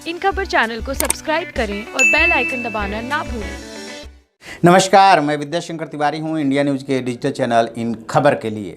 इन खबर चैनल को सब्सक्राइब करें और बेल आइकन दबाना ना भूलें। नमस्कार, मैं विद्याशंकर तिवारी हूं इंडिया न्यूज़ के डिजिटल चैनल इन खबर के लिए।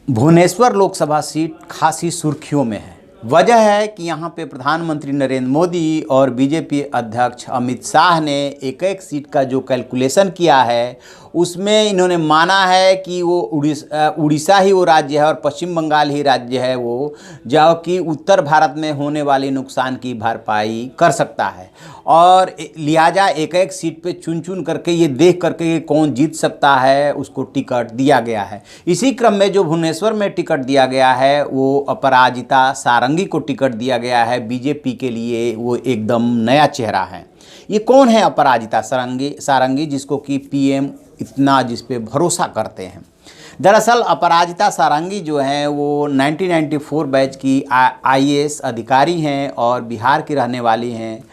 भुवनेश्वर लोकसभा सीट खासी सुर्खियों में है। वजह है कि यहां पे प्रधानमंत्री नरेंद्र मोदी और बीजेपी अध्यक्ष अमित शाह ने एक एक सीट का जो कैलकुलेशन किया है उसमें इन्होंने माना है कि वो उड़ीसा ही वो राज्य है और पश्चिम बंगाल ही राज्य है वो जो कि उत्तर भारत में होने वाली नुकसान की भरपाई कर सकता है, और लिहाजा एक एक सीट पे चुन चुन करके ये देख करके कौन जीत सकता है उसको टिकट दिया गया है। इसी क्रम में जो भुवनेश्वर में टिकट दिया गया है वो अपराजिता सारंगी को टिकट दिया गया है। बीजेपी के लिए वो एकदम नया चेहरा है। ये कौन है अपराजिता सारंगी जिसको कि पीएम इतना जिस पे भरोसा करते हैं? दरअसल अपराजिता सारंगी जो हैं वो 1994 बैच की आईएएस अधिकारी हैं और बिहार की रहने वाली हैं।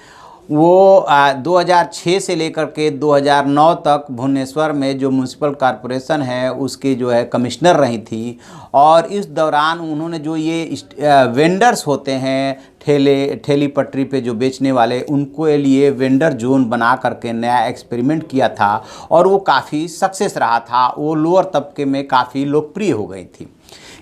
वो 2006 से लेकर के 2009 तक भुवनेश्वर में जो म्यूनसिपल कॉरपोरेशन है उसके जो है कमिश्नर रही थी, और इस दौरान उन्होंने जो ये वेंडर्स होते हैं ठेली पटरी पे जो बेचने वाले, उनको लिए वेंडर जोन बना करके नया एक्सपेरिमेंट किया था और वो काफ़ी सक्सेस रहा था। वो लोअर तबके में काफ़ी लोकप्रिय हो गई थी।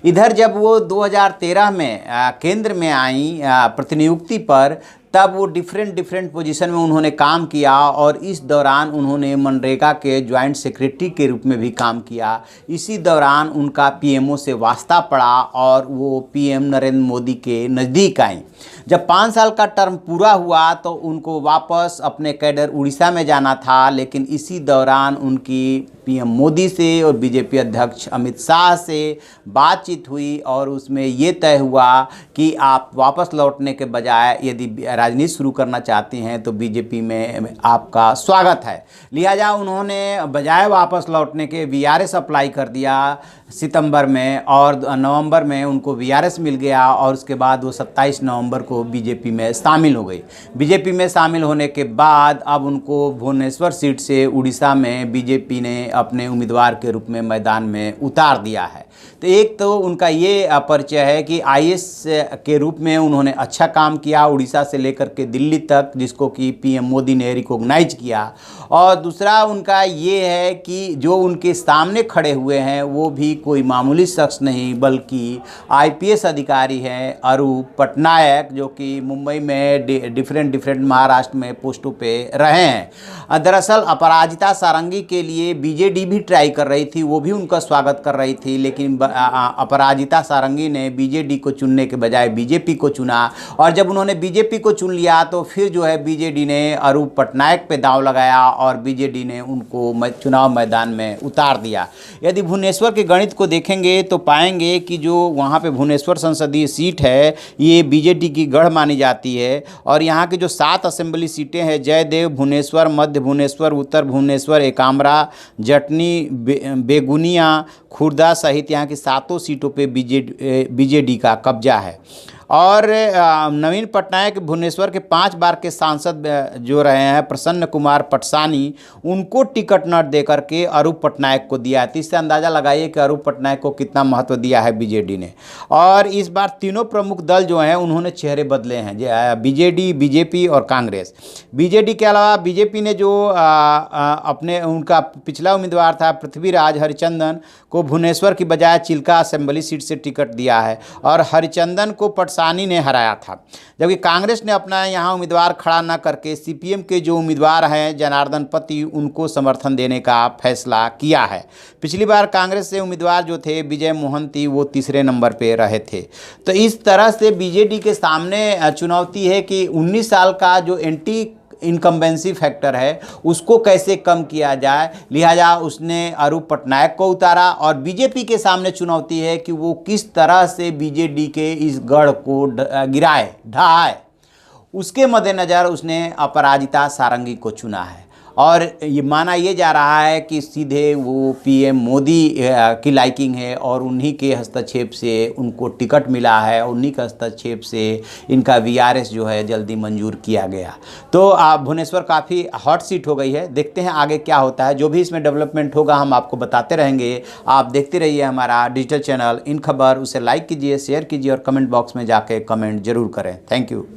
इधर जब वो 2013 में केंद्र में आई प्रतिनियुक्ति पर, तब वो डिफरेंट पोजीशन में उन्होंने काम किया और इस दौरान उन्होंने मनरेगा के जॉइंट सेक्रेटरी के रूप में भी काम किया। इसी दौरान उनका पीएमओ से वास्ता पड़ा और वो पीएम नरेंद्र मोदी के नज़दीक आई। जब 5 साल का टर्म पूरा हुआ तो उनको वापस अपने कैडर उड़ीसा में जाना था, लेकिन इसी दौरान उनकी पीएम मोदी से और बीजेपी अध्यक्ष अमित शाह से बातचीत हुई और उसमें ये तय हुआ कि आप वापस लौटने के बजाय यदि राजनीति शुरू करना चाहती हैं तो बीजेपी में आपका स्वागत है। लिहाजा उन्होंने बजाय वापस लौटने के वीआरएस अप्लाई कर दिया सितंबर में, और नवंबर में उनको वीआरएस मिल गया और उसके बाद वो 27 नवंबर को बीजेपी में शामिल हो गई। बीजेपी में शामिल होने के बाद अब उनको भुवनेश्वर सीट से उड़ीसा में बीजेपी ने अपने उम्मीदवार के रूप में मैदान में उतार दिया है। तो एक तो उनका ये परिचय है कि आईएएस के रूप में उन्होंने अच्छा काम किया उड़ीसा से लेकर के दिल्ली तक, जिसको कि पीएम मोदी ने रिकॉग्नाइज किया। और दूसरा उनका ये है कि जो उनके सामने खड़े हुए हैं वो भी कोई मामूली शख्स नहीं बल्कि आईपीएस अधिकारी हैं अरूप पटनायक, जो कि मुंबई में डिफरेंट महाराष्ट्र में पोस्टों पे रहे हैं। दरअसल अपराजिता सारंगी के लिए बीजेडी भी ट्राई कर रही थी, वो भी उनका स्वागत कर रही थी, लेकिन अपराजिता सारंगी ने बीजेडी को चुनने के बजाय बीजेपी को चुना, और जब उन्होंने बीजेपी को चुन लिया तो फिर जो है बीजेडी ने अरूप पटनायक पे दांव लगाया और बीजेडी ने उनको चुनाव मैदान में उतार दिया। यदि भुवनेश्वर के गणित को देखेंगे तो पाएंगे कि जो वहाँ पे भुवनेश्वर संसदीय सीट है ये बीजेडी की गढ़ मानी जाती है, और यहाँ की जो 7 असेंबली सीटें हैं जयदेव, भुवनेश्वर, मध्य भुवनेश्वर, उत्तर भुवनेश्वर, एकाम्रा, जटनी, बेगुनिया, खुर्दा सहित यहाँ की 7 सीटों पे बीजेडी का कब्जा है। और नवीन पटनायक भुवनेश्वर के 5 बार के सांसद जो रहे हैं प्रसन्न कुमार पटसानी, उनको टिकट न दे करके अरूप पटनायक को दिया है। तो इससे अंदाज़ा लगाइए कि अरूप पटनायक को कितना महत्व दिया है बीजेडी ने। और इस बार तीनों प्रमुख दल जो हैं उन्होंने चेहरे बदले हैं, बीजेडी, बीजेपी और कांग्रेस। बीजेडी के अलावा बीजेपी ने जो अपने उनका पिछला उम्मीदवार था पृथ्वीराज हरिचंदन को भुवनेश्वर की बजाय चिल्का असेंबली सीट से टिकट दिया है और हरिचंदन को पटसानी ने हराया था। जबकि कांग्रेस ने अपना यहाँ उम्मीदवार खड़ा न करके सीपीएम के जो उम्मीदवार हैं जनार्दन पति, उनको समर्थन देने का फैसला किया है। पिछली बार कांग्रेस से उम्मीदवार जो थे विजय मोहंती, वो तीसरे नंबर पे रहे थे। तो इस तरह से बीजेडी के सामने चुनौती है कि 19 साल का जो एंटी इनकम्बेंसी फैक्टर है उसको कैसे कम किया जाए। लिहाजा उसने अरूप पटनायक को उतारा, और बीजेपी के सामने चुनौती है कि वो किस तरह से बीजेडी के इस गढ़ को ढहाए। उसके मद्देनज़र उसने अपराजिता सारंगी को चुना है, और ये माना ये जा रहा है कि सीधे वो पीएम मोदी की लाइकिंग है और उन्हीं के हस्तक्षेप से उनको टिकट मिला है, उन्हीं के हस्तक्षेप से इनका वीआरएस जो है जल्दी मंजूर किया गया। तो भुवनेश्वर काफ़ी हॉट सीट हो गई है। देखते हैं आगे क्या होता है। जो भी इसमें डेवलपमेंट होगा हम आपको बताते रहेंगे। आप देखते रहिए हमारा डिजिटल चैनल इन खबर। उसे लाइक कीजिए, शेयर कीजिए और कमेंट बॉक्स में जाके कमेंट जरूर करें। Thank you.